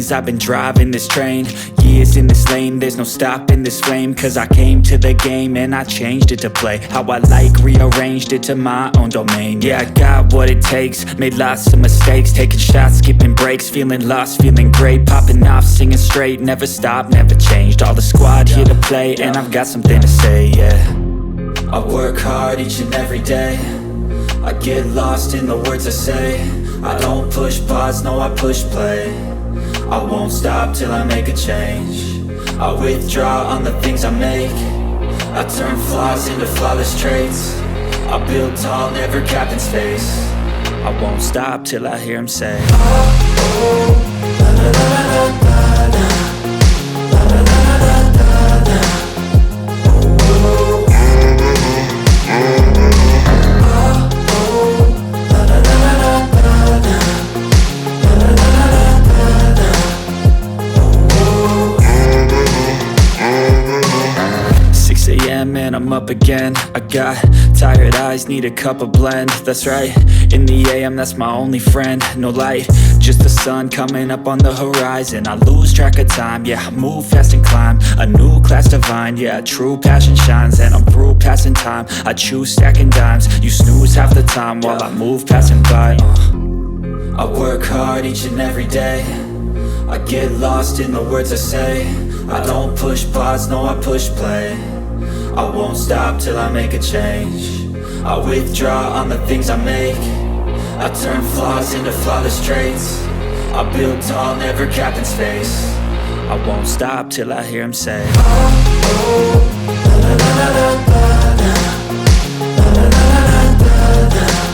veins. I've been driving this train, years in this lane. There's no stopping this flame, cause I came to the game and I changed it to play how I like, rearranged it to my own domain. Yeah, I got what it takes, made lots of mistakes, taking shots, skipping breaks, feeling lost, feeling great, popping off, singing straight, never stopped, never changed. All the squad here to play, and I've got something to say, yeah. I work hard each and every day, I get lost in the words I say. I don't push pause, no, I push play. I won't stop till I make a change. I withdraw on the things I make. I turn flaws into flawless traits. I build tall, never capped in space. I won't stop till I hear him say, oh, oh, la la la la la la, la la la la la la, oh, oh, oh, la la la la la la, la la la la la, oh, 6 a.m. and I'm up again. I got tired eyes, need a cup of blend. That's right, in the AM, that's my only friend. No light, just the sun coming up on the horizon. I lose track of time, yeah, I move fast and climb a new class divine, yeah, true passion shines. And I'm through passing time, I choose stacking dimes. You snooze half the time while I move passing by. I work hard each and every day, I get lost in the words I say. I don't push pause, no, I push play. I won't stop till I make a change. I withdraw on the things I make. I turn flaws into flawless traits. I build tall, never capped in space. I won't stop till I hear him say, oh, oh, la la la la la la, la la la la la la.